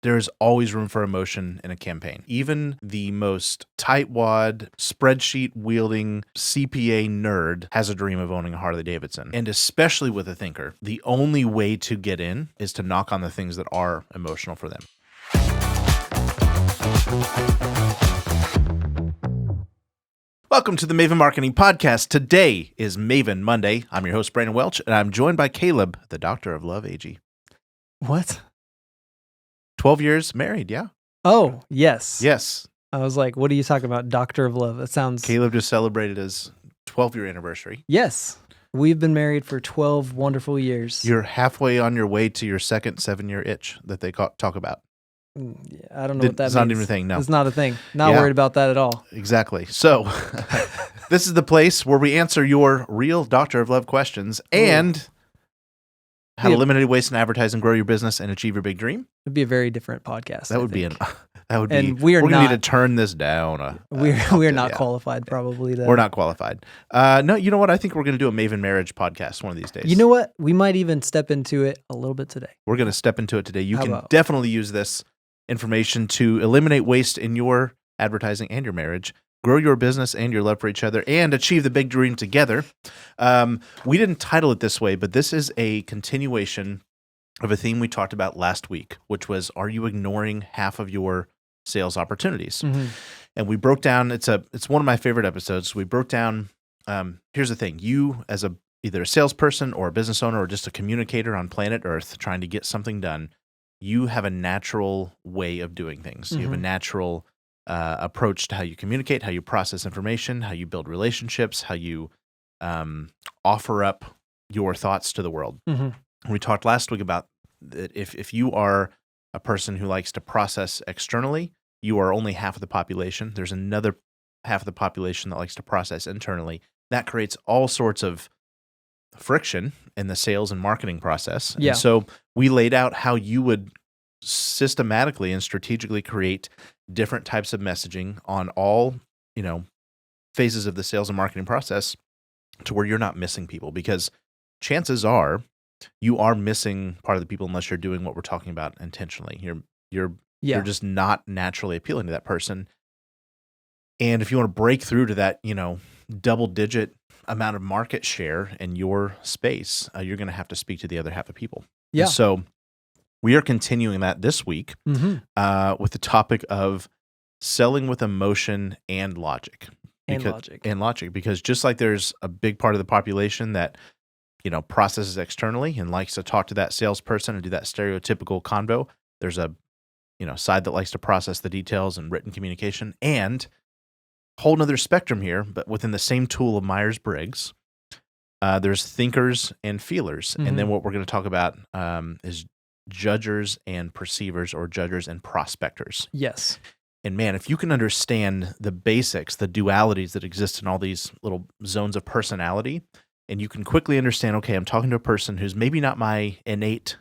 There's always room for emotion in a campaign. Even the most tightwad, spreadsheet-wielding CPA nerd has a dream of owning a Harley-Davidson. And especially with a thinker, the only way to get in is to knock on the things that are emotional for them. Welcome to the Maven Marketing Podcast. Today is Maven Monday. I'm your host, Brandon Welch, and I'm joined by Caleb, the Doctor of Love AG. What? 12 years married, yeah? Oh, yes. Yes. I was like, what are you talking about? Doctor of Love. That sounds... Caleb just celebrated his 12-year anniversary. Yes. We've been married for 12 wonderful years. You're halfway on your way to your second 7-year itch that they talk about. Yeah, I don't know what that means. It's not even a thing, no. It's not a thing. Not worried about that at all. Exactly. So, this is the place where we answer your real Doctor of Love questions and how to eliminate waste in advertising, grow your business, and achieve your big dream. It'd be a very different podcast. That would be. And we're going to need to turn this down. We're not qualified, probably. Though. We're not qualified. No, you know what? I think we're going to do a Maven marriage podcast one of these days. You know what? We might even step into it a little bit today. We're going to step into it today. You can definitely use this information to eliminate waste in your advertising and your marriage, grow your business and your love for each other, and achieve the big dream together. We didn't title it this way, but this is a continuation of a theme we talked about last week, which was, are you ignoring half of your sales opportunities? Mm-hmm. And we broke down, it's one of my favorite episodes. We broke down, here's the thing, you as either a salesperson or a business owner or just a communicator on planet Earth trying to get something done, you have a natural way of doing things. Mm-hmm. You have a natural approach to how you communicate, how you process information, how you build relationships, how you offer up your thoughts to the world. Mm-hmm. We talked last week about that if you are a person who likes to process externally, you are only half of the population. There's another half of the population that likes to process internally. That creates all sorts of friction in the sales and marketing process. Yeah. And so we laid out how you would systematically and strategically create different types of messaging on all, phases of the sales and marketing process to where you're not missing people, because chances are you are missing part of the people unless you're doing what we're talking about intentionally. You're just not naturally appealing to that person. And if you want to break through to that, double-digit amount of market share in your space, you're going to have to speak to the other half of people. Yeah. And so we are continuing that this week with the topic of selling with emotion and logic. Because just like there's a big part of the population that processes externally and likes to talk to that salesperson and do that stereotypical convo, there's a side that likes to process the details and written communication, and whole nother spectrum here, but within the same tool of Meyers-Briggs, there's thinkers and feelers. Mm-hmm. And then what we're going to talk about is judgers and perceivers, or judgers and prospectors. Yes. And man, if you can understand the basics, the dualities that exist in all these little zones of personality, and you can quickly understand, okay, I'm talking to a person who's maybe not my innate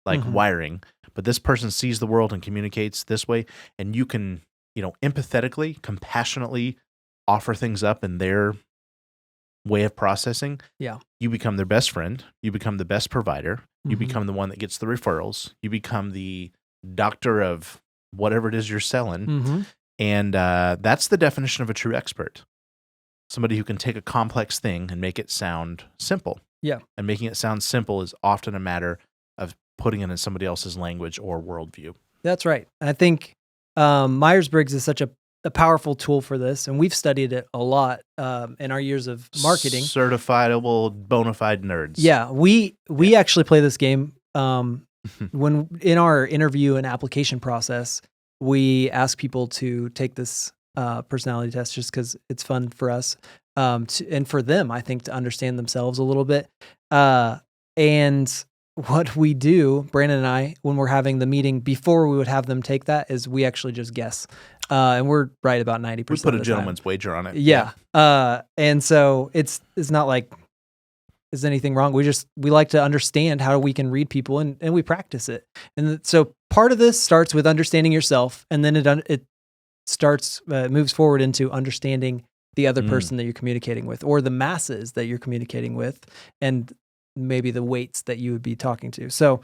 wiring, but this person sees the world and communicates this way, and you can empathetically, compassionately offer things up in their way of processing. Yeah. You become their best friend. You become the best provider. Mm-hmm. You become the one that gets the referrals. You become the doctor of whatever it is you're selling. Mm-hmm. And that's the definition of a true expert. Somebody who can take a complex thing and make it sound simple. Yeah. And making it sound simple is often a matter of putting it in somebody else's language or worldview. That's right. I think Myers-Briggs is such a powerful tool for this, and we've studied it a lot in our years of marketing. Certifiable, bona fide nerds. Yeah, we actually play this game when in our interview and application process. We ask people to take this personality test just because it's fun for us and for them, I think, to understand themselves a little bit. And what we do, Brandon and I, when we're having the meeting before we would have them take that, is we actually just guess. And we're right about 90%. We put a gentleman's wager on it. Yeah. And so it's not like there's anything wrong. We like to understand how we can read people, and we practice it. And so part of this starts with understanding yourself, and then it moves forward into understanding the other person that you're communicating with, or the masses that you're communicating with, and maybe the weights that you would be talking to. So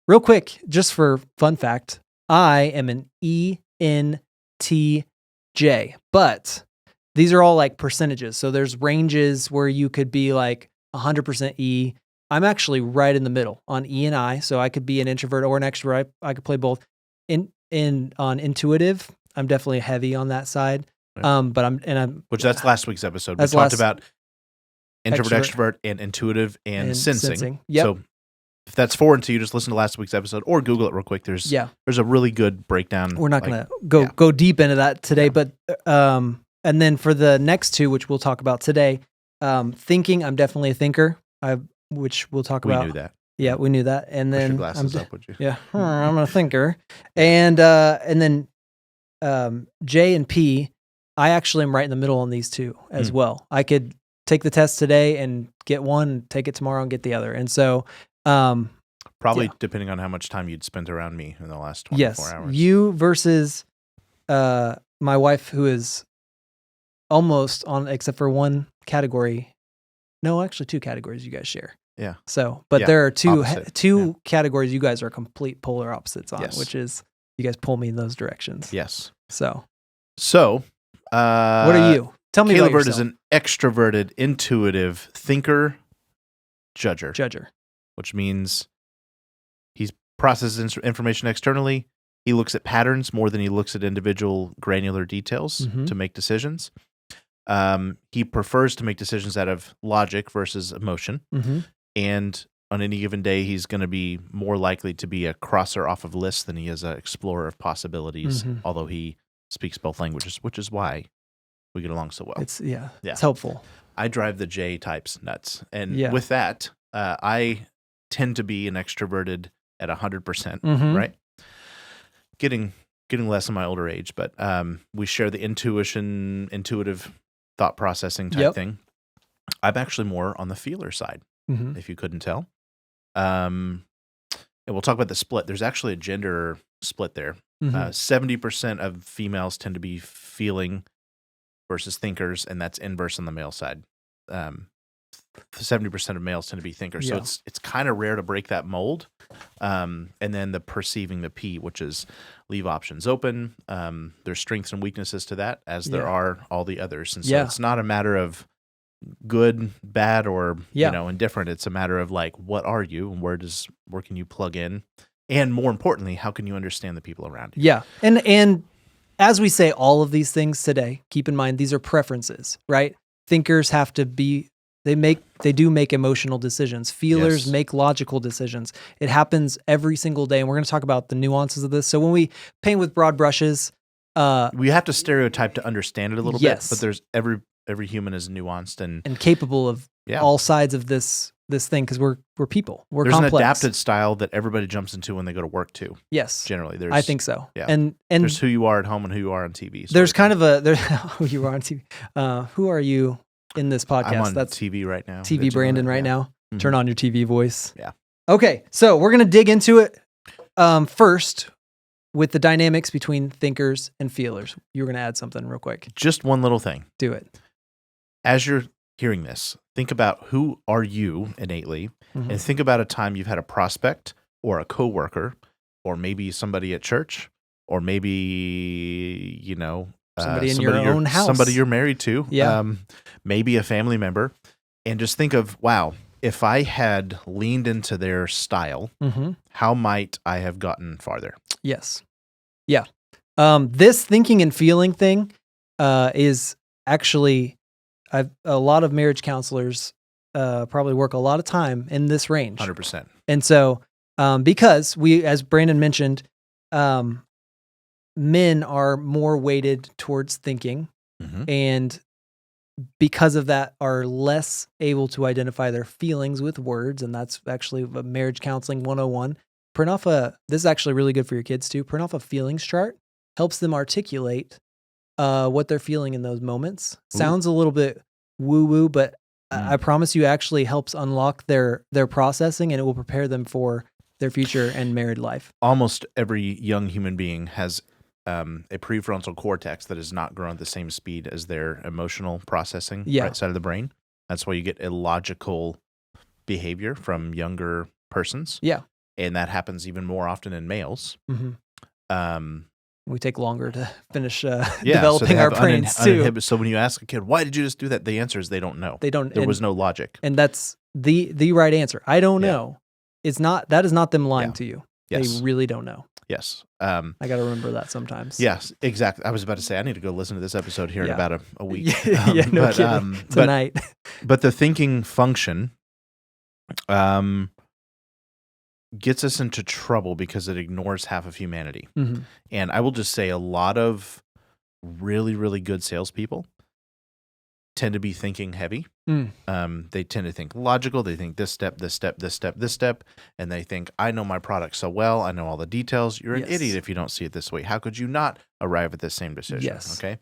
real quick, just for fun fact, I am an ENTJ, but these are all like percentages. So there's ranges where you could be like 100% E. I'm actually right in the middle on E and I. So I could be an introvert or an extrovert. I could play both. On intuitive, I'm definitely heavy on that side. Right. But which that's last week's episode. We talked about introvert, extrovert, and intuitive and sensing. Yep. So if that's foreign to you, just listen to last week's episode or Google it real quick. There's a really good breakdown. We're not going to go deep into that today, but and then for the next two, which we'll talk about today, thinking, I'm definitely a thinker, which we'll talk about. We knew that. Yeah, we knew that. And then your glasses up, would you? Yeah, I'm a thinker. And then J and P, I actually am right in the middle on these two as well. I could take the test today and get one, take it tomorrow and get the other. And so probably depending on how much time you'd spent around me in the last 24 hours. You versus my wife, who is almost on, except for one category. No, actually two categories you guys share. Yeah. So, but there are two categories you guys are complete polar opposites on, which is you guys pull me in those directions. Yes. So what are you? Tell me Caleb about yourself. is an extroverted, intuitive thinker, judger, which means he processes information externally. He looks at patterns more than he looks at individual granular details to make decisions. He prefers to make decisions out of logic versus emotion. And on any given day, he's going to be more likely to be a crosser off of lists than he is an explorer of possibilities, although he speaks both languages, which is why we get along so well. It's helpful. I drive the J types nuts. And with that, I tend to be an extroverted at 100%, right? Getting less in my older age, but we share the intuitive thought processing type thing. I'm actually more on the feeler side, if you couldn't tell. And we'll talk about the split. There's actually a gender split there. 70% of females tend to be feeling versus thinkers, and that's inverse on the male side. 70% of males tend to be thinkers. So it's kind of rare to break that mold. And then the perceiving the P, which is leave options open. There's strengths and weaknesses to that, as there are all the others. And so it's not a matter of good, bad, or indifferent. It's a matter of like, what are you, and where can you plug in? And more importantly, how can you understand the people around you? Yeah. And as we say all of these things today, keep in mind these are preferences, right? Thinkers have to be they do make emotional decisions. Feelers make logical decisions. It happens every single day, and we're going to talk about the nuances of this. So when we paint with broad brushes, we have to stereotype to understand it a little bit, but there's every human is nuanced and capable of all sides of this thing, because we're people. We're there's complex. An adapted style that everybody jumps into when they go to work too. Yes, generally, I think so. Yeah, and there's who you are at home and who you are on TV. There's kind of who you are on TV. Who are you in this podcast? I'm on TV right now. TV Brandon right now. Turn on your TV voice. Yeah. Okay, so we're gonna dig into it first with the dynamics between thinkers and feelers. You were gonna add something real quick. Just one little thing. Do it. As you're hearing this, think about who are you innately, and think about a time you've had a prospect or a coworker, or maybe somebody at church, or maybe somebody in your own house, somebody you're married to, maybe a family member, and just think of, wow, if I had leaned into their style, how might I have gotten farther? Yes. Yeah. This thinking and feeling thing is actually, a lot of marriage counselors probably work a lot of time in this range. 100%. And so, because we, as Brandon mentioned, men are more weighted towards thinking, and because of that are less able to identify their feelings with words. And that's actually marriage counseling 101. This is actually really good for your kids too. Print off a feelings chart, helps them articulate what they're feeling in those moments. Sounds a little bit woo-woo, but I promise you actually helps unlock their processing, and it will prepare them for their future and married life. Almost every young human being has a prefrontal cortex that has not grown at the same speed as their emotional processing right side of the brain. That's why you get illogical behavior from younger persons. Yeah. and that happens even more often in males. We take longer to finish developing developing our brains too. So when you ask a kid, why did you just do that? The answer is they don't know. They don't. There was no logic. And that's the right answer. I don't know. That is not them lying to you. Yes. They really don't know. Yes. I got to remember that sometimes. Yes, exactly. I was about to say, I need to go listen to this episode here in about a week. No kidding. Tonight. But the thinking function gets us into trouble because it ignores half of humanity. Mm-hmm. And I will just say a lot of really, really good salespeople tend to be thinking heavy. They tend to think logical. They think this step, this step, this step, this step. And they think, I know my product so well. I know all the details. You're an idiot if you don't see it this way. How could you not arrive at the same decision? Yes. Okay.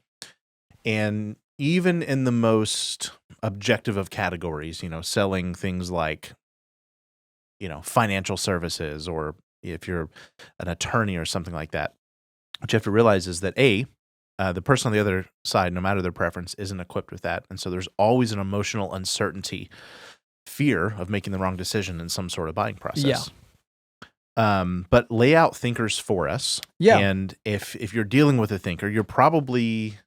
And even in the most objective of categories, selling things like, financial services, or if you're an attorney or something like that, what you have to realize is that the person on the other side, no matter their preference, isn't equipped with that. And so there's always an emotional uncertainty, fear of making the wrong decision in some sort of buying process. But lay out thinkers for us. Yeah. And if you're dealing with a thinker, you're probably,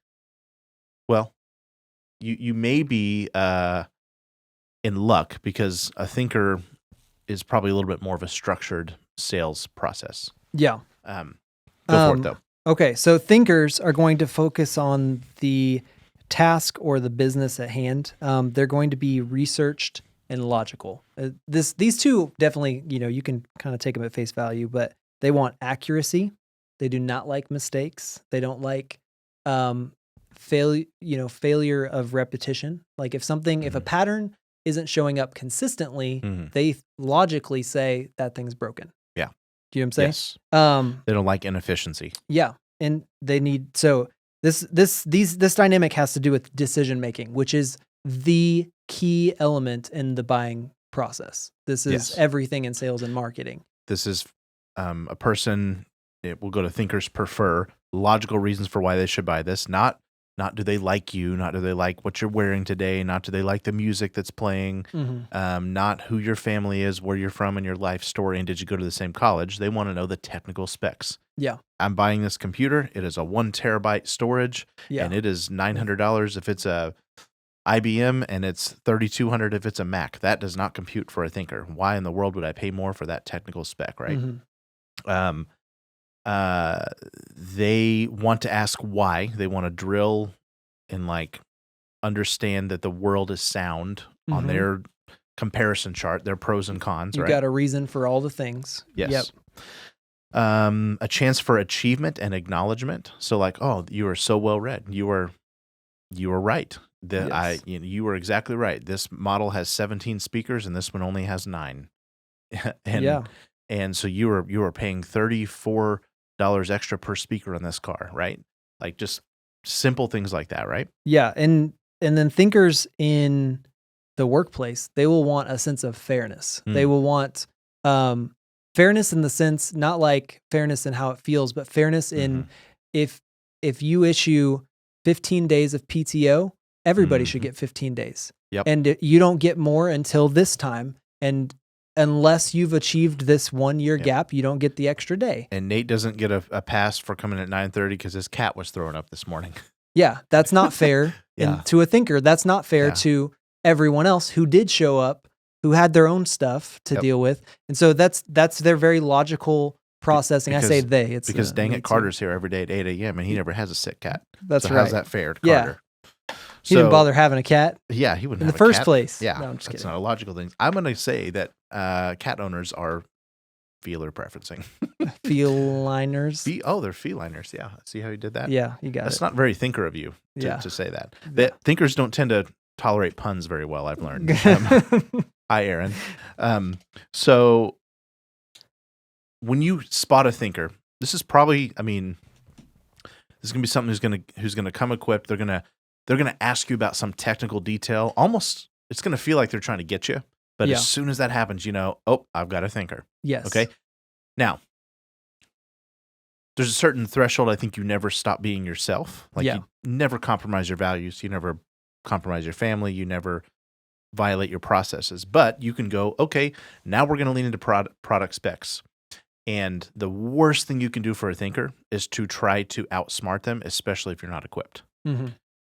you may be in luck, because a thinker is probably a little bit more of a structured sales process. Yeah. Go for it, though. Okay, so thinkers are going to focus on the task or the business at hand. They're going to be researched and logical. These two definitely, you can kind of take them at face value, but they want accuracy. They do not like mistakes. They don't like failure of repetition. Like if a pattern isn't showing up consistently, they logically say that thing's broken. Yeah. Do you know what I'm saying? Yes. They don't like inefficiency. Yeah. And they need, so this dynamic has to do with decision making, which is the key element in the buying process. This is everything in sales and marketing. This is a person, we'll go to thinkers prefer logical reasons for why they should buy this, not do they like you, not do they like what you're wearing today, not do they like the music that's playing, not who your family is, where you're from, and your life story, and did you go to the same college. They want to know the technical specs. Yeah. I'm buying this computer. It is a 1 terabyte storage, and it is $900 if it's a IBM, and it's $3,200 if it's a Mac. That does not compute for a thinker. Why in the world would I pay more for that technical spec, right? They want to ask why. They want to drill and understand that the world is sound on their comparison chart, their pros and cons. You got a reason for all the things. Yes. Yep. A chance for achievement and acknowledgement. So oh, you are so well read. You are right. You were exactly right. This model has 17 speakers and this one only has 9. And so you were paying $34 extra per speaker on this car, right? Just simple things like that, right? Yeah, and then thinkers in the workplace, they will want a sense of fairness. They will want fairness in the sense, not like fairness in how it feels, but fairness in if you issue 15 days of PTO, everybody should get 15 days. Yep. And you don't get more until this time, and unless you've achieved this 1 year gap, you don't get the extra day. And Nate doesn't get a pass for coming at 9:30 because his cat was throwing up this morning. Yeah, that's not fair. And to a thinker, that's not fair to everyone else who did show up, who had their own stuff to deal with. And so that's their very logical processing. I say they. It's because dang it, Carter's here every day at 8 a.m. and he never has a sick cat. That's so right. How's that fair to Carter? He didn't bother having a cat. Yeah, he wouldn't in have the first cat. place. Yeah, no, I'm just that's kidding. not a logical thing. I'm going to say that cat owners are feeler preferencing. Feliners. They're feliners. Yeah. See how you did that? Yeah, you got That's it. not very thinker of you to say that. Thinkers don't tend to tolerate puns very well, I've learned. Hi, Aaron. So when you spot a thinker, this is probably, this is going to be something who's going to come equipped. They're going to ask you about some technical detail. Almost, it's going to feel like they're trying to get you. But as soon as that happens, I've got a thinker. Yes. Okay. Now, there's a certain threshold. I think you never stop being yourself. You never compromise your values. You never compromise your family. You never violate your processes. But you can go, okay, now we're going to lean into product specs. And the worst thing you can do for a thinker is to try to outsmart them, especially if you're not equipped. Mm-hmm.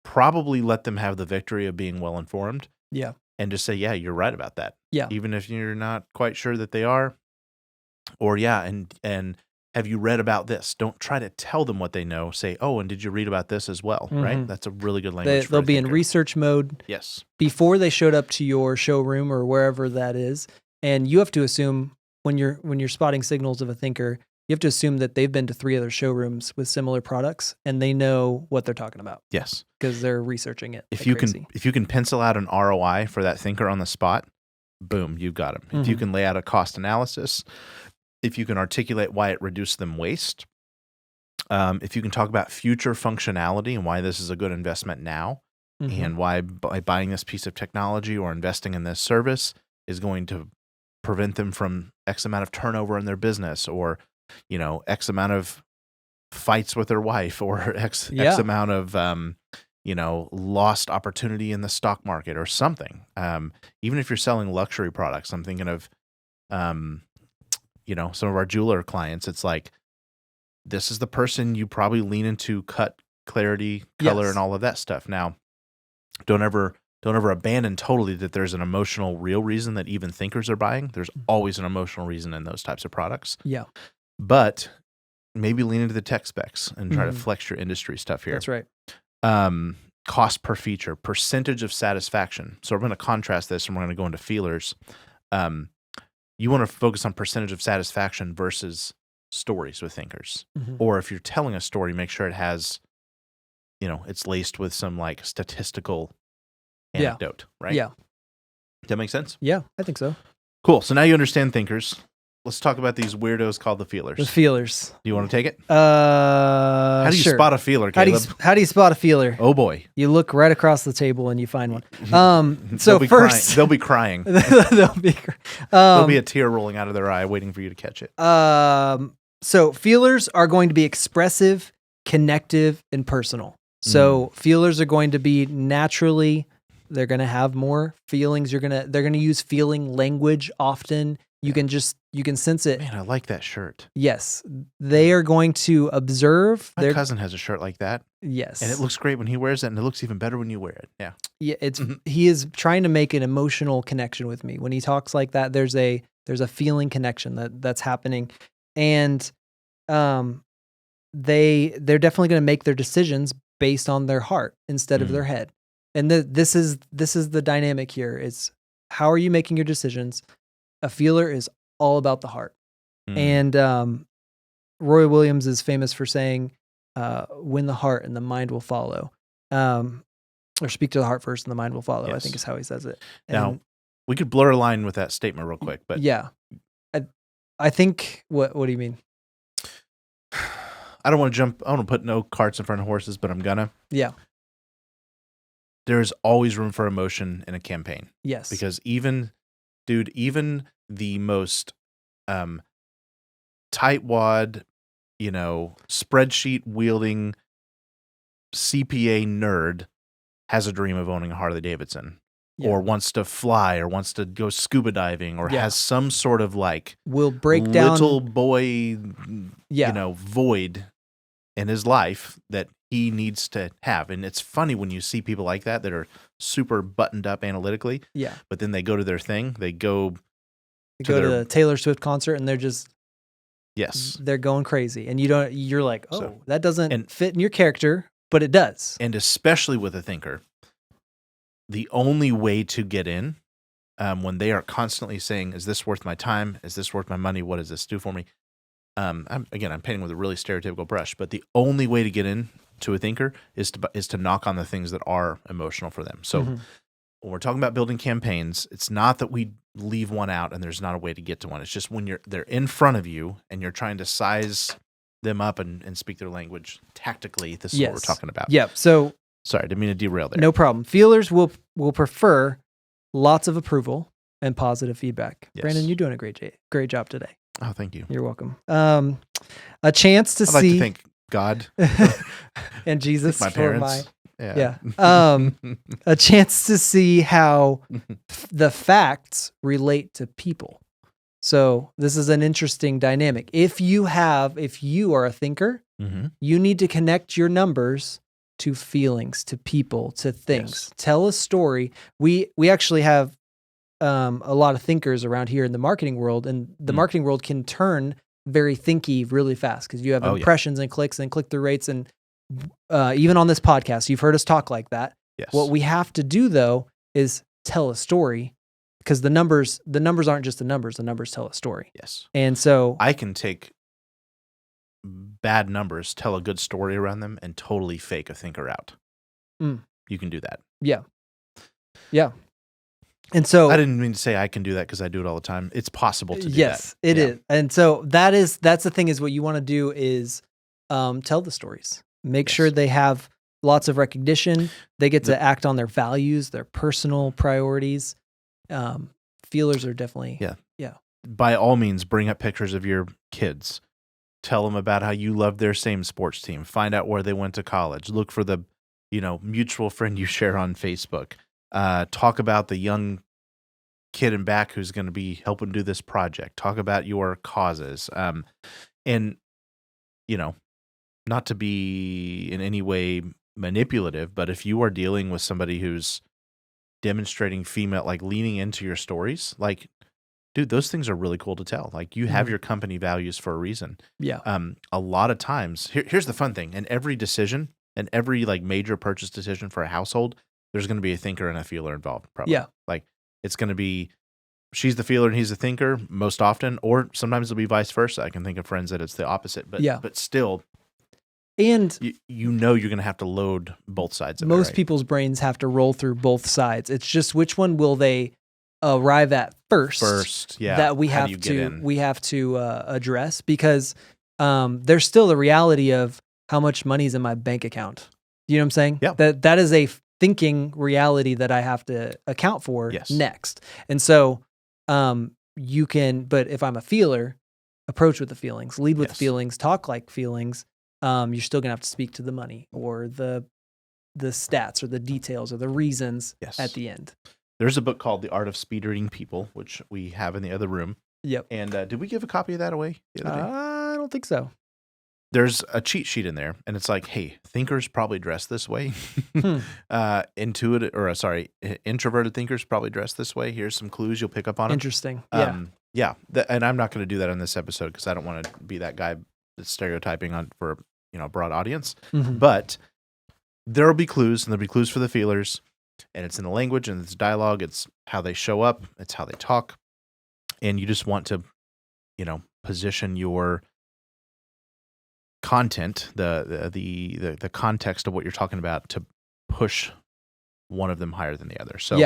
Probably let them have the victory of being well informed. Yeah. And just say, yeah, you're right about that. Yeah. Even if you're not quite sure that they are. Or and have you read about this? Don't try to tell them what they know. Say, oh, and did you read about this as well? Mm-hmm. Right? That's a really good language. They'll be in research mode. Yes. Before they showed up to your showroom or wherever that is, and you have to assume when you're spotting signals of a thinker, you have to assume that they've been to 3 other showrooms with similar products and they know what they're talking about. Yes. Because they're researching it. If you can pencil out an ROI for that thinker on the spot, boom, you've got them. Mm-hmm. If you can lay out a cost analysis, if you can articulate why it reduced them waste, if you can talk about future functionality and why this is a good investment now, mm-hmm. and why by buying this piece of technology or investing in this service is going to prevent them from X amount of turnover in their business, or X amount of fights with their wife, or X amount of lost opportunity in the stock market or something. Even if you're selling luxury products, I'm thinking of some of our jeweler clients. It's like, this is the person you probably lean into cut, clarity, color, and all of that stuff. Now, don't ever abandon totally that there's an emotional real reason that even thinkers are buying. There's always an emotional reason in those types of products. Yeah. But maybe lean into the tech specs and try to flex your industry stuff here. That's right. Cost per feature, percentage of satisfaction. So we're going to contrast this and we're going to go into feelers. You want to focus on percentage of satisfaction versus stories with thinkers. Mm-hmm. Or if you're telling a story, make sure it has, it's laced with some like statistical anecdote, right? Yeah. Does that make sense? Yeah, I think so. Cool. So now you understand thinkers. Let's talk about these weirdos called the feelers. The feelers. Do you want to take it? How do you spot a feeler, Caleb? How do you spot a feeler? Oh boy. You look right across the table and you find one. So first they'll be crying. There'll be a tear rolling out of their eye waiting for you to catch it. So feelers are going to be expressive, connective, and personal. So feelers are going to be naturally, they're going to have more feelings. They're going to use feeling language often. You can sense it. Man, I like that shirt. Yes. They are going to observe. My cousin has a shirt like that. Yes. And it looks great when he wears it, and it looks even better when you wear it. Yeah. Yeah, he is trying to make an emotional connection with me. When he talks like that, there's a feeling connection that's happening. And they're definitely going to make their decisions based on their heart instead of their head. And this is the dynamic here. It's how are you making your decisions? A feeler is all about the heart. And Roy Williams is famous for saying, win the heart and the mind will follow. Or speak to the heart first and the mind will follow, yes. I think is how he says it. And now, we could blur a line with that statement real quick. But yeah. I think, what do you mean? I don't want to put no carts in front of horses, but I'm gonna. Yeah. There's always room for emotion in a campaign. Yes. Because even the most tightwad, spreadsheet wielding CPA nerd has a dream of owning a Harley Davidson, or wants to fly, or wants to go scuba diving, or has some sort of like will break down little boy, void in his life that he needs to have. And it's funny when you see people like that are super buttoned up analytically. Yeah. But then they go to their thing. They go to the Taylor Swift concert and they're just they're going crazy. And you're like, that doesn't fit in your character, but it does. And especially with a thinker, the only way to get in when they are constantly saying, is this worth my time? Is this worth my money? What does this do for me? I'm painting with a really stereotypical brush, but the only way to get in to a thinker is to knock on the things that are emotional for them. So when we're talking about building campaigns, it's not that we leave one out and there's not a way to get to one. It's just when they're in front of you and you're trying to size them up and speak their language tactically. This is what we're talking about. Yep. So sorry, didn't mean to derail there. No problem. Feelers will prefer lots of approval and positive feedback. Yes. Brandon, you're doing a great job today. Oh, thank you. You're welcome. A chance to I'd like to thank God and Jesus my parents. Yeah. A chance to see how the facts relate to people. So this is an interesting dynamic. If you are a thinker, you need to connect your numbers to feelings, to people, to things. Yes. Tell a story. We actually have a lot of thinkers around here in the marketing world, and the marketing world can turn very thinky really fast because you have impressions and clicks and click-through rates, and even on this podcast, you've heard us talk like that. Yes. What we have to do though is tell a story, because the numbers aren't just the numbers tell a story. Yes. And so I can take bad numbers, tell a good story around them, and totally fake a thinker out. You can do that. Yeah. Yeah. And so I didn't mean to say I can do that because I do it all the time. It's possible to do that. Yes, it is. And so that's the thing, is what you want to do is tell the stories. Make sure they have lots of recognition. They get to act on their values, their personal priorities. Feelers are definitely yeah. By all means, bring up pictures of your kids. Tell them about how you love their same sports team. Find out where they went to college. Look for the mutual friend you share on Facebook. Talk about the young kid in back who's going to be helping do this project. Talk about your causes. And, not to be in any way manipulative, but if you are dealing with somebody who's demonstrating female, like leaning into your stories, like, dude, those things are really cool to tell. Like, you have your company values for a reason. Yeah. A lot of times, here's the fun thing. In every decision, and every like major purchase decision for a household, there's going to be a thinker and a feeler involved. Probably. Yeah. Like, it's going to be, she's the feeler and he's the thinker most often, or sometimes it'll be vice versa. I can think of friends that it's the opposite, but still, and you're going to have to load both sides of it. Most people's brains have to roll through both sides. It's just which one will they arrive at first, yeah. That we have to address, because there's still the reality of how much money is in my bank account. You know what I'm saying? Yeah. That is a thinking reality that I have to account for next. And so you can, but if I'm a feeler, approach with the feelings, lead with feelings, talk like feelings. You're still gonna have to speak to the money or the stats or the details or the reasons at the end. There's a book called The Art of Speed Reading People, which we have in the other room. Yep. And did we give a copy of that away the other day? I don't think so. There's a cheat sheet in there, and it's like, hey, thinkers probably dress this way. Introverted thinkers probably dress this way. Here's some clues you'll pick up on. Interesting. Yeah. And I'm not going to do that in this episode because I don't want to be that guy that's stereotyping on for a broad audience. Mm-hmm. But there will be clues, and there'll be clues for the feelers, and it's in the language, and it's dialogue, it's how they show up, it's how they talk, and you just want to, position your content, the context of what you're talking about, to push one of them higher than the other. So,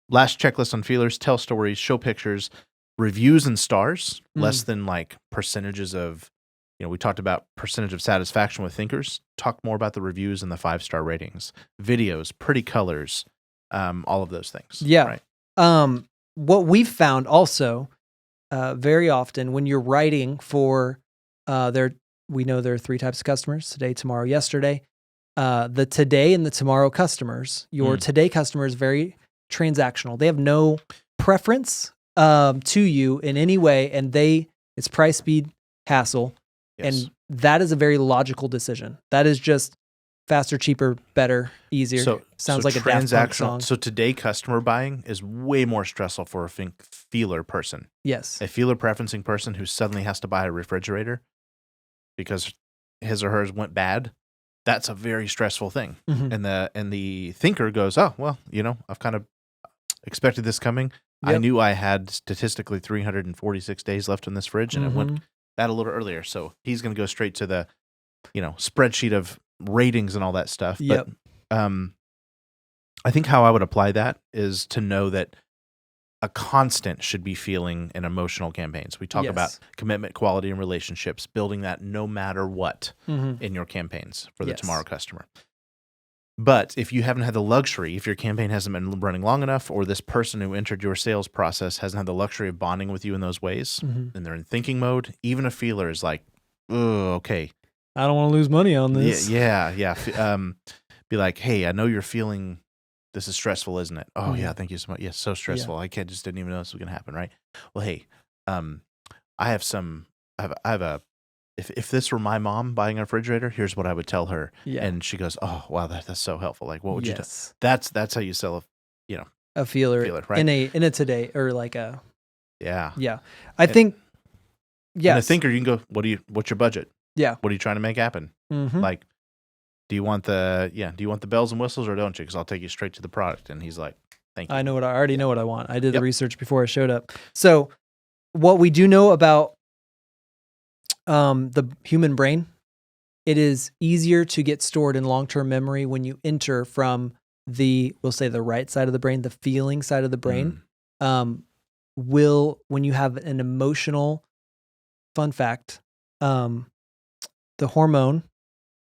last checklist on feelers: tell stories, show pictures, reviews and stars, less than like percentages of. We talked about percentage of satisfaction with thinkers. Talk more about the reviews and the 5-star ratings, videos, pretty colors, all of those things. Yeah. Right. What we've found also very often when you're writing for we know there are 3 types of customers: today, tomorrow, yesterday. The today and the tomorrow customers. Your today customer is very transactional. They have no preference to you in any way, and it's price, speed, hassle. Yes. And that is a very logical decision. That is just faster, cheaper, better, easier. Sounds like a Daft Punk song. So today customer buying is way more stressful for a feeler person. Yes. A feeler preferencing person who suddenly has to buy a refrigerator because his or hers went bad, that's a very stressful thing. Mm-hmm. And the thinker goes, oh, well, I've kind of expected this coming. Yep. I knew I had statistically 346 days left in this fridge, and it went that a little earlier. So he's going to go straight to the, spreadsheet of ratings and all that stuff. Yep. But I think how I would apply that is to know that a constant should be feeling and emotional campaigns. We talk about commitment, quality, and relationships, building that no matter what in your campaigns for the tomorrow customer. But if you haven't had the luxury, if your campaign hasn't been running long enough, or this person who entered your sales process hasn't had the luxury of bonding with you in those ways, and they're in thinking mode, even a feeler is like, oh, okay. I don't want to lose money on this. Yeah. be like, hey, I know you're feeling this is stressful, isn't it? Oh, Mhm. yeah, thank you so much. Yes, so stressful. I just didn't even know this was going to happen, right? Well, hey, I have if this were my mom buying a refrigerator, here's what I would tell her. Yeah. And she goes, oh, wow, that's so helpful. Like, what would you do? Yes. That's how you sell A feeler, right? in a today, or like a, yeah. I think, In a yes. thinker, you can go, what's your budget? Yeah. What are you trying to make happen? Mhm. Like, do you want the bells and whistles or don't you? Because I'll take you straight to the product. And he's like, thank you. I already know what I want. I did the research before I showed up. So what we do know about the human brain, it is easier to get stored in long-term memory when you enter from we'll say the right side of the brain, the feeling side of the brain. When you have an emotional, fun fact, the hormone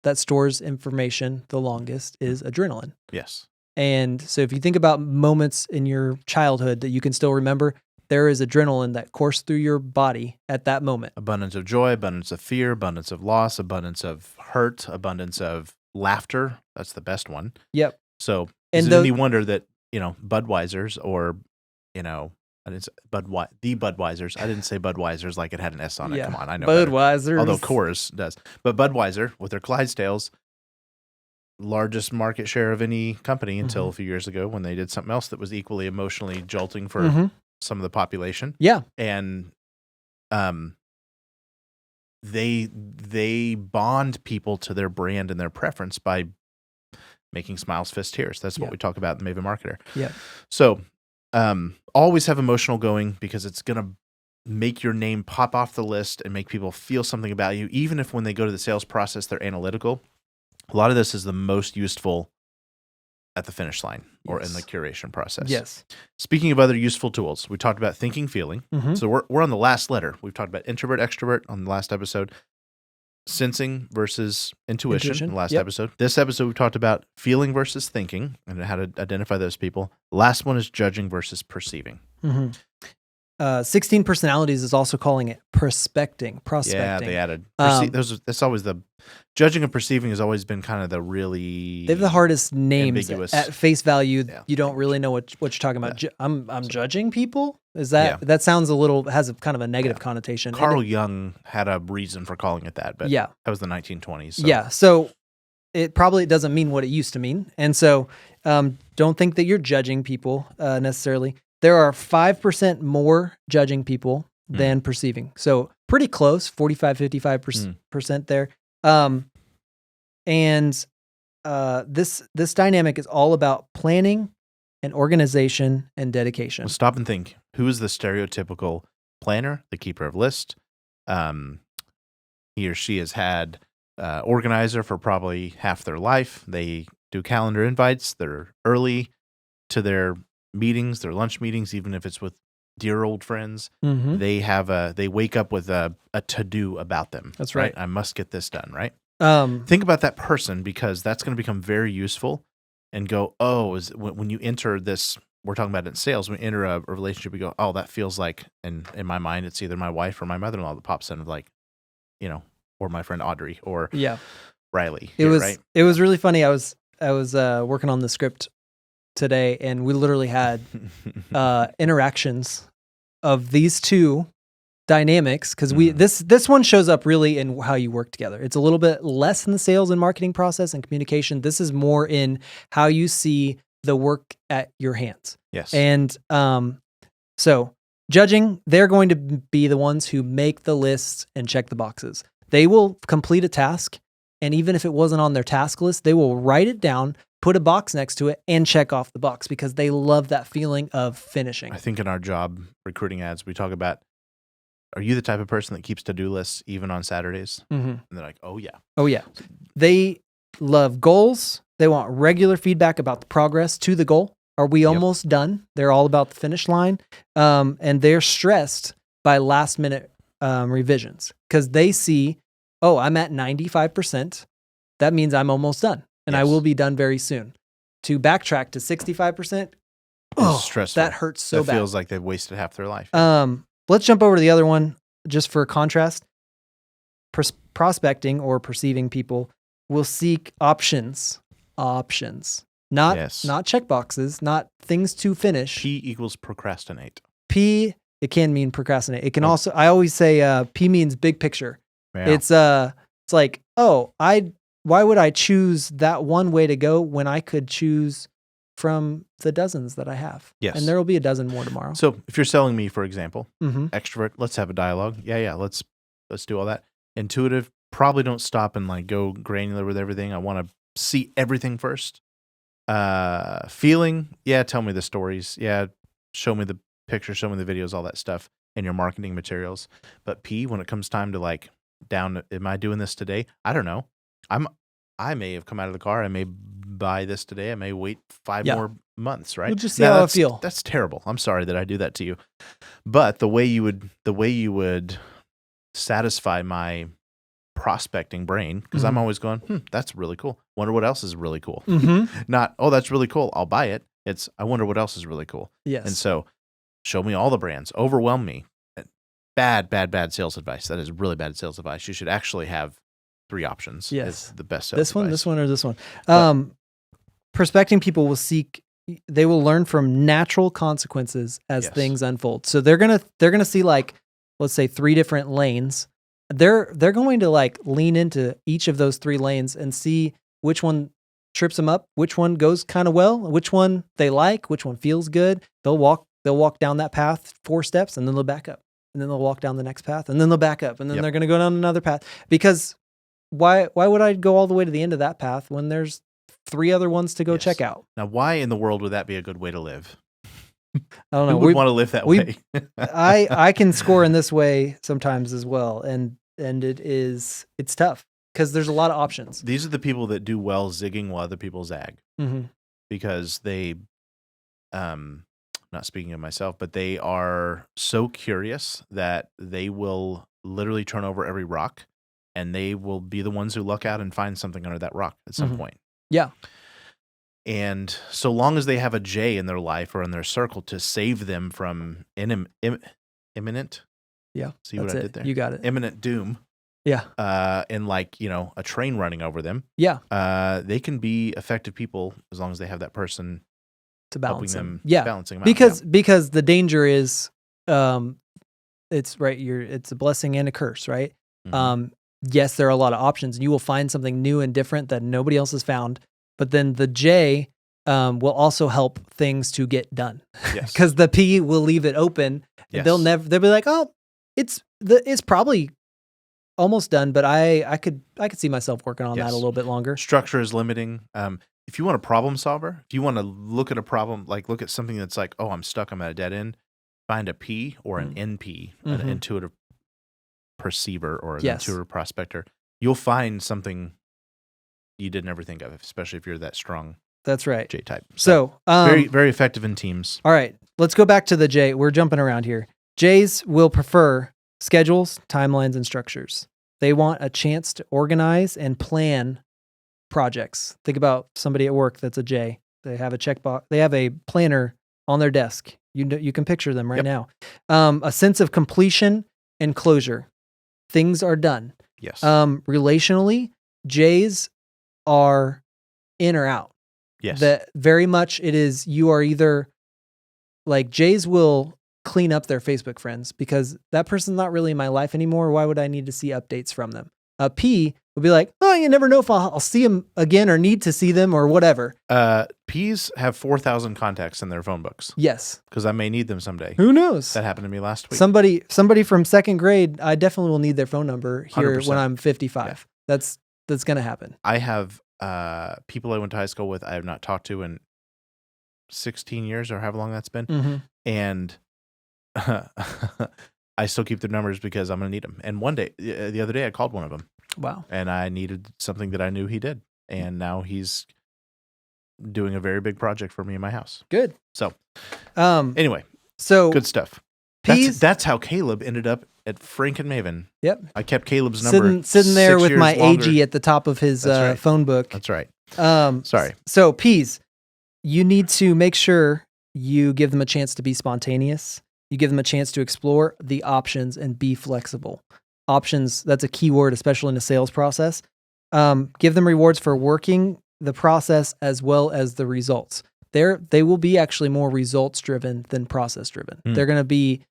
that stores information the longest is adrenaline. Yes. And so if you think about moments in your childhood that you can still remember, there is adrenaline that coursed through your body at that moment. Abundance of joy, abundance of fear, abundance of loss, abundance of hurt, abundance of laughter. That's the best one. Yep. So is it any wonder that, Budweiser's or, it's the Budweisers. I didn't say Budweiser's like it had an S on it. Come on, I know Budweiser's. better. Although Coors does. But Budweiser, with their Clydesdales, largest market share of any company until a few years ago when they did something else that was equally emotionally jolting for some of the population. Yeah. And they bond people to their brand and their preference by making smiles, fist, tears. That's what we talk about in the Maven Marketer. Yeah. So always have emotional going because it's going to make your name pop off the list and make people feel something about you, even if when they go to the sales process, they're analytical. A lot of this is the most useful at the finish line or in the curation process. Yes. Speaking of other useful tools, we talked about thinking, feeling. So we're on the last letter. We've talked about introvert, extrovert on the last episode. Sensing versus intuition in the last episode. This episode, we've talked about feeling versus thinking and how to identify those people. Last one is judging versus perceiving. 16 Personalities is also calling it prospecting. Yeah, they added. That's always the judging and perceiving has always been kind of the really. They have the hardest names ambiguous. At face value. Yeah. You don't really know what you're talking about. Yeah. I'm judging people. Is that that sounds has a kind of a negative connotation. Carl Jung had a reason for calling it that, but that was the 1920s. So. Yeah, so it probably doesn't mean what it used to mean, and so don't think that you're judging people necessarily. There are 5% more judging people than perceiving. So pretty close, 45-55% there. This dynamic is all about planning and organization and dedication. Well, stop and think. Who is the stereotypical planner, the keeper of list? He or she has had organizer for probably half their life. They do calendar invites. They're early to their meetings, their lunch meetings, even if it's with dear old friends. They wake up with a to-do about them. That's right. I must get this done, right? Think about that person because that's going to become very useful and go, when you enter this, we're talking about it in sales, when we enter a relationship, we go, oh, that feels like, and in my mind, it's either my wife or my mother-in-law that pops in like, or my friend Audrey or Riley. It was really funny. I was working on the script today, and we literally had interactions of these two dynamics because this one shows up really in how you work together. It's a little bit less in the sales and marketing process and communication. This is more in how you see the work at your hands. Yes. And so judging, they're going to be the ones who make the lists and check the boxes. They will complete a task, and even if it wasn't on their task list, they will write it down, put a box next to it, and check off the box because they love that feeling of finishing. I think in our job recruiting ads, we talk about, are you the type of person that keeps to-do lists even on Saturdays? And they're like, oh, yeah. Oh, yeah. They love goals. They want regular feedback about the progress to the goal. Are we almost done? They're all about the finish line. And they're stressed by last-minute revisions because they see, I'm at 95%. That means I'm almost done. And I will be done very soon. To backtrack to 65%, stressful. That hurts so bad. That feels like they've wasted half their life. Let's jump over to the other one just for contrast. Prospecting or perceiving people will seek options options. Not checkboxes, not things to finish. P equals procrastinate. P, it can mean procrastinate. It can also, I always say P means big picture. Yeah. It's like, why would I choose that one way to go when I could choose from the dozens that I have? Yes. And there will be a dozen more tomorrow. So if you're selling me, for example, extrovert, let's have a dialogue. Yeah. Let's do all that. Intuitive, probably don't stop and like go granular with everything. I want to see everything first. Feeling, tell me the stories. Yeah, show me the pictures, show me the videos, all that stuff in your marketing materials. But P, when it comes time to like am I doing this today? I don't know. I may have come out of the car. I may buy this today. I may wait 5 more months, right? We'll just see how I feel. That's terrible. I'm sorry that I do that to you. But the way you would satisfy my prospecting brain, because I'm always going, that's really cool. Wonder what else is really cool. Not, that's really cool, I'll buy it. It's, I wonder what else is really cool. Yes. And so show me all the brands, overwhelm me. Bad sales advice. That is really bad sales advice. You should actually have 3 options. Yes. It's the best sales advice. This one, or this one. Prospecting people they will learn from natural consequences as things unfold. So they're gonna see, like, let's say 3 different lanes. They're going to like lean into each of those 3 lanes and see which one trips them up, which one goes kind of well, which one they like, which one feels good. They'll walk down that path 4 steps and then they'll back up, and then they'll walk down the next path and then they'll back up, and then they're going to go down another path. Because why would I go all the way to the end of that path when there's 3 other ones to go check out? Now, why in the world would that be a good way to live? I don't know. Who would want to live that way? I can score in this way sometimes as well, and it's tough because there's a lot of options. These are the people that do well zigging while other people zag, because they, not speaking of myself, but they are so curious that they will literally turn over every rock, and they will be the ones who luck out and find something under that rock at some point. Yeah. And so long as they have a J in their life or in their circle to save them from imminent. Yeah. See what I did there? You got it. Imminent doom. Yeah. And like, a train running over them. Yeah. They can be effective people as long as they have that person to balance them. Yeah. Balancing them out. Because the danger is, it's right. It's a blessing and a curse, right? Yes, there are a lot of options, and you will find something new and different that nobody else has found. But then the J will also help things to get done. Yes. Because the P will leave it open. Yes. They'll be like, it's probably almost done, but I could see myself working on that a little bit longer. Structure is limiting. If you want a problem solver, if you want to look at a problem, like look at something that's like, I'm stuck, I'm at a dead end, find a P or an NP, an intuitive perceiver or an intuitive prospector. You'll find something you didn't ever think of, especially if you're that strong. That's right. J type. So very, very effective in teams. All right, let's go back to the J. We're jumping around here. J's will prefer schedules, timelines, and structures. They want a chance to organize and plan projects. Think about somebody at work that's a J. They have a checkbox. They have a planner on their desk. You can picture them right now. A sense of completion and closure. Things are done. Yes. Relationally, J's are in or out. Yes. That very much it is, you are either like, J's will clean up their Facebook friends because that person's not really in my life anymore. Why would I need to see updates from them? P would be like, you never know if I'll see them again or need to see them or whatever. P's have 4,000 contacts in their phone books. Yes. Because I may need them someday. Who knows? That happened to me last week. Somebody from 2nd grade, I definitely will need their phone number here 100%. When I'm 55. Yeah. That's going to happen. I have people I went to high school with I have not talked to in 16 years or however long that's been. And I still keep their numbers because I'm going to need them. And one day, the other day, I called one of them. Wow. And I needed something that I knew he did. And now he's doing a very big project for me in my house. Good. So, anyway. So good stuff. That's how Caleb ended up at Frank and Maven. Yep. I kept Caleb's number sitting there with my AG at the top of his phone book. That's right. Sorry. So P's, you need to make sure you give them a chance to be spontaneous. You give them a chance to explore the options and be flexible. Options, that's a key word, especially in the sales process. Give them rewards for working the process as well as the results. They will be actually more results driven than process driven. They're going to be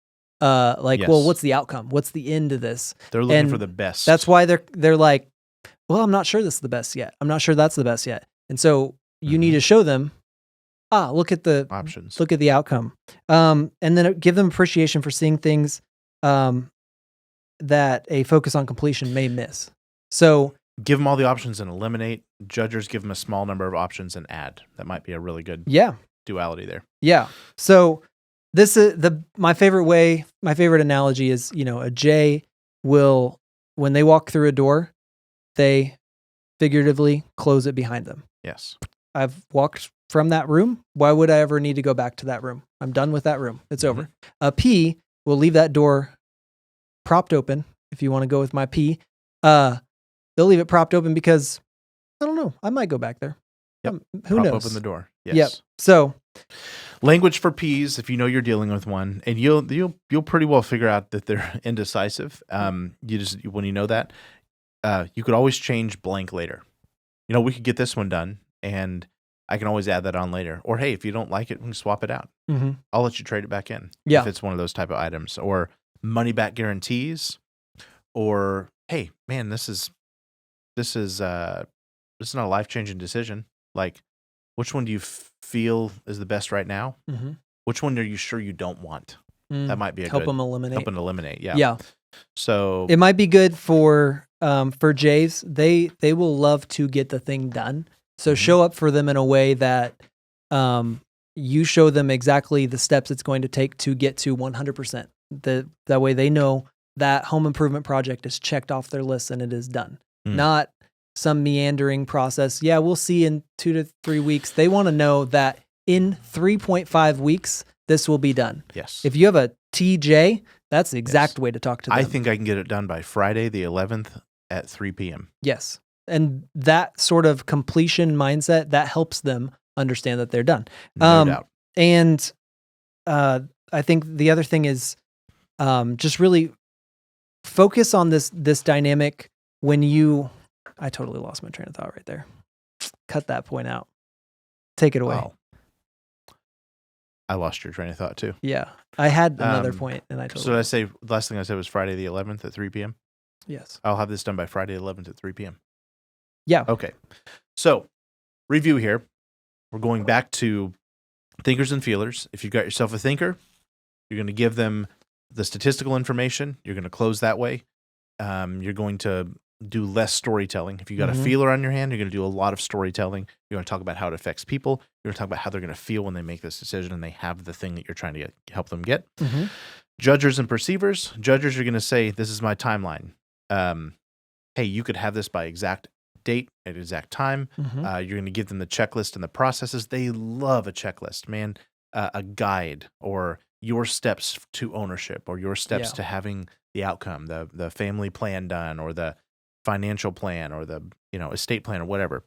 well, what's the outcome? What's the end of this? They're looking for the best. That's why they're like, well, I'm not sure this is the best yet. I'm not sure that's the best yet. And so you need to show them, look at the options, look at the outcome. And then give them appreciation for seeing things that a focus on completion may miss. So give them all the options and eliminate. Judgers give them a small number of options and add. That might be a really good duality there. Yeah. So this is my favorite analogy is, a J will, when they walk through a door, they figuratively close it behind them. Yes. I've walked from that room. Why would I ever need to go back to that room? I'm done with that room. It's over. A P will leave that door propped open. If you want to go with my P, they'll leave it propped open because I don't know. I might go back there. Yep. Who knows? Open the door. Yes. Yep. So, language for P's. If you know you're dealing with one, and you'll pretty well figure out that they're indecisive. You just when you know that, you could always change blank later. We could get this one done, and I can always add that on later. Or hey, if you don't like it, we can swap it out. Mm-hmm. I'll let you trade it back in. Yeah. If it's one of those type of items, or money back guarantees, or hey, man, this is not a life-changing decision. Like, which one do you feel is the best right now? Mm-hmm. Which one are you sure you don't want? That might be a help good them eliminate. Help them eliminate. Yeah. Yeah. So it might be good for Jays. They will love to get the thing done. So show up for them in a way that you show them exactly the steps it's going to take to get to 100%. That way they know that home improvement project is checked off their list and it is done. Not some meandering process. Yeah, we'll see in 2 to 3 weeks. They want to know that in 3.5 weeks, this will be done. Yes. If you have a TJ, that's the exact way to talk to them. I think I can get it done by Friday the 11th at 3 p.m. Yes. And that sort of completion mindset, that helps them understand that they're done. No doubt. And I think the other thing is just really focus on this dynamic when I totally lost my train of thought right there. Cut that point out. Take it away. Wow. I lost your train of thought too. Yeah. I had another point and I totally. So did I say, the last thing I said was Friday the 11th at 3 p.m.? Yes. I'll have this done by Friday the 11th at 3 p.m. Yeah. Okay. So, review here. We're going back to thinkers and feelers. If you've got yourself a thinker, you're going to give them the statistical information. You're going to close that way. You're going to do less storytelling. If you got a feeler on your hand, you're going to do a lot of storytelling. You're going to talk about how it affects people. You're going to talk about how they're going to feel when they make this decision and they have the thing that you're trying to help them get. Judgers and perceivers. Judgers are going to say, this is my timeline. Hey, you could have this by exact date at exact time. You're going to give them the checklist and the processes. They love a checklist, man. A guide or your steps to ownership or your steps to having the outcome, the family plan done or the financial plan or the estate plan or whatever.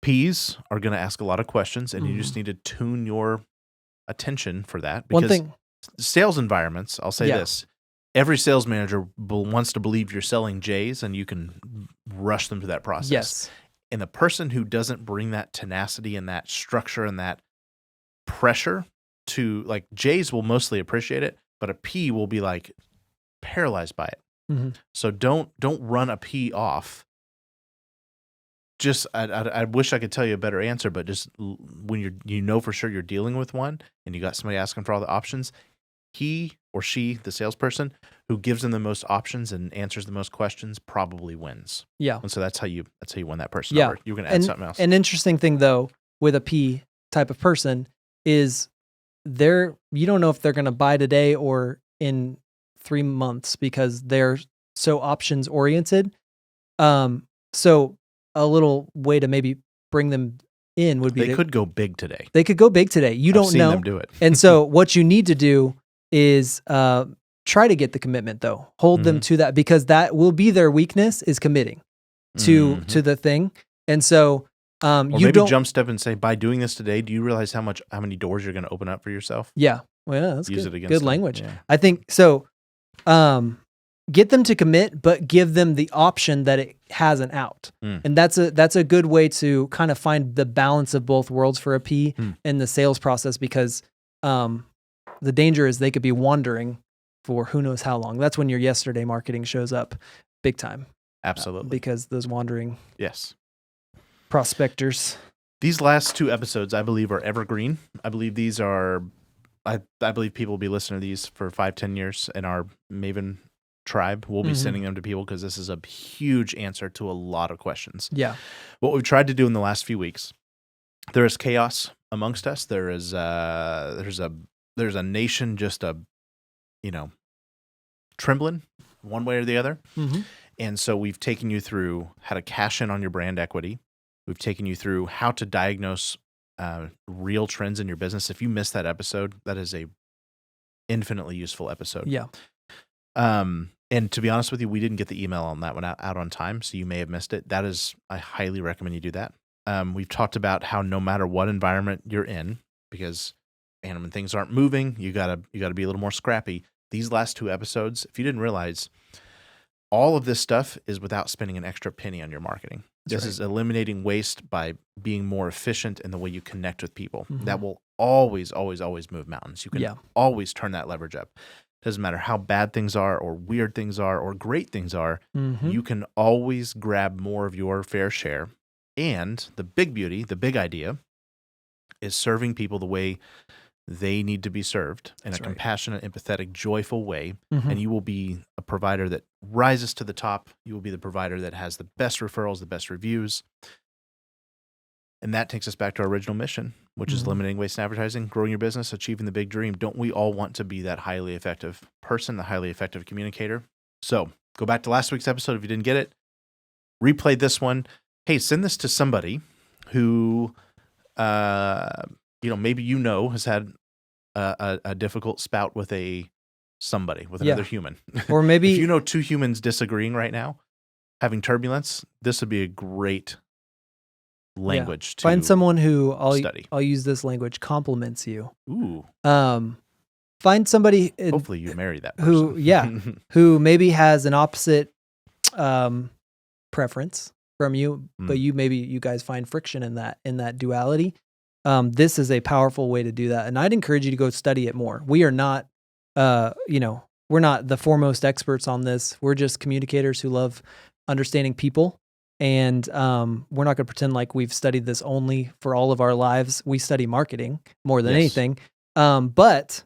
P's are going to ask a lot of questions, and you just need to tune your attention for that. Because one thing, sales environments, I'll say this: every sales manager wants to believe you're selling J's, and you can rush them to that process. Yes. And the person who doesn't bring that tenacity and that structure and that pressure to, like, J's will mostly appreciate it, but a P will be like paralyzed by it. So don't run a P off. Just I wish I could tell you a better answer, but just when you for sure you're dealing with one and you got somebody asking for all the options, he or she, the salesperson who gives them the most options and answers the most questions, probably wins. Yeah. And so that's how you win that person over. You're going to add something else. An interesting thing though with a P type of person is you don't know if they're going to buy today or in 3 months because they're so options oriented. So a little way to maybe bring them in would be they could go big today. They could go big today. You don't know. I've seen them do it. And so what you need to do is try to get the commitment though. Hold them to that, because that will be their weakness, is committing to the thing. And so or maybe jump step and say, by doing this today, do you realize how many doors you're going to open up for yourself? Yeah. Well, yeah, that's Use good. It against good them. language. Yeah. I think so. get them to commit, but give them the option that it has an out. And that's a good way to kind of find the balance of both worlds for a P in the sales process, because the danger is they could be wandering for who knows how long. That's when your yesterday marketing shows up big time. Absolutely. Because those wandering prospectors. These last 2 episodes, I believe, are evergreen. I believe these are, I believe people will be listening to these for 5-10 years in our Maven tribe. We'll be sending them to people because this is a huge answer to a lot of questions. Yeah. What we've tried to do in the last few weeks, there is chaos amongst us. There's a nation just trembling one way or the other. And so we've taken you through how to cash in on your brand equity. We've taken you through how to diagnose real trends in your business. If you missed that episode, that is a infinitely useful episode. Yeah. And to be honest with you, we didn't get the email on that one out on time, so you may have missed it. I highly recommend you do that. We've talked about how no matter what environment you're in, because when things aren't moving, you gotta be a little more scrappy. These last 2 episodes, if you didn't realize, all of this stuff is without spending an extra penny on your marketing. This is eliminating waste by being more efficient in the way you connect with people. That will always, always, always move mountains. You can always turn that leverage up. Doesn't matter how bad things are or weird things are or great things are, you can always grab more of your fair share. And the big beauty, the big idea, is serving people the way they need to be served in a compassionate, empathetic, joyful way. And you will be a provider that rises to the top. You will be the provider that has the best referrals, the best reviews. And that takes us back to our original mission, which is eliminating waste in advertising, growing your business, achieving the big dream. Don't we all want to be that highly effective person, the highly effective communicator? So go back to last week's episode if you didn't get it. Replay this one. Hey, send this to somebody who, maybe has had a difficult spout with another human. Or maybe if you know 2 humans disagreeing right now, having turbulence, this would be a great language to find someone who study. I'll use this language, compliments you. Ooh. Find somebody hopefully you marry that person. who maybe has an opposite preference from you, but you guys find friction in that duality. This is a powerful way to do that. And I'd encourage you to go study it more. We are not, we're not the foremost experts on this. We're just communicators who love understanding people. And we're not going to pretend like we've studied this only for all of our lives. We study marketing more than anything. But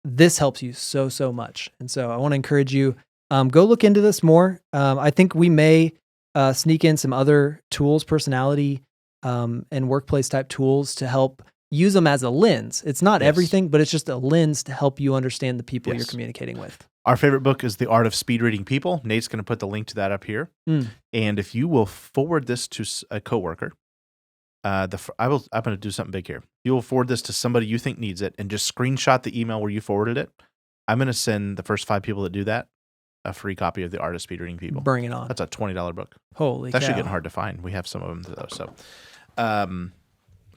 this helps you so much. And so I want to encourage you, go look into this more. I think we may sneak in some other tools, personality and workplace type tools to help use them as a lens. It's not everything, but it's just a lens to help you understand the people you're communicating with. Our favorite book is The Art of Speed Reading People. Nate's going to put the link to that up here. And if you will forward this to a coworker, I'm going to do something big here. You will forward this to somebody you think needs it and just screenshot the email where you forwarded it. I'm going to send the first 5 people that do that a free copy of The Art of Speed Reading People. Bring it on. That's a $20 book. Holy cow. It's actually getting hard to find. We have some of them though. So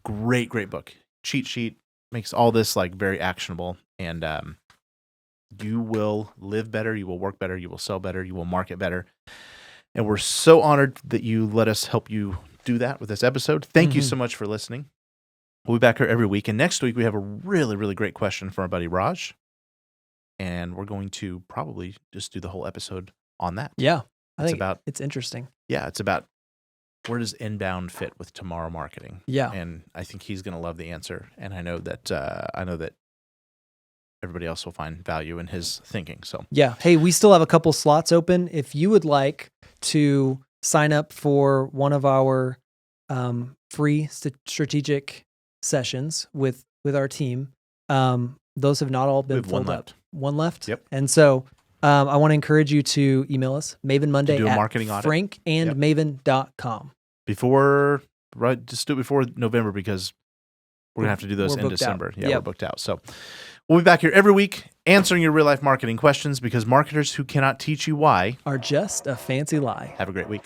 great book. Cheat sheet, makes all this like very actionable, and you will live better, you will work better, you will sell better, you will market better. And we're so honored that you let us help you do that with this episode. Thank you so much for listening. We'll be back here every week. And next week, we have a really, really great question from our buddy Raj. And we're going to probably just do the whole episode on that. Yeah. It's interesting. Yeah. It's about where does inbound fit with tomorrow marketing? Yeah. And I think he's going to love the answer. And I know that everybody else will find value in his thinking. So yeah. Hey, we still have a couple slots open. If you would like to sign up for one of our free strategic sessions with our team, those have not all been filled up. One left. Yep. And so I want to encourage you to email us, Maven Monday at frankandmaven.com. Just do it before November because we're going to have to do those in December. Yeah, we're booked out. So we'll be back here every week answering your real life marketing questions because marketers who cannot teach you why are just a fancy lie. Have a great week.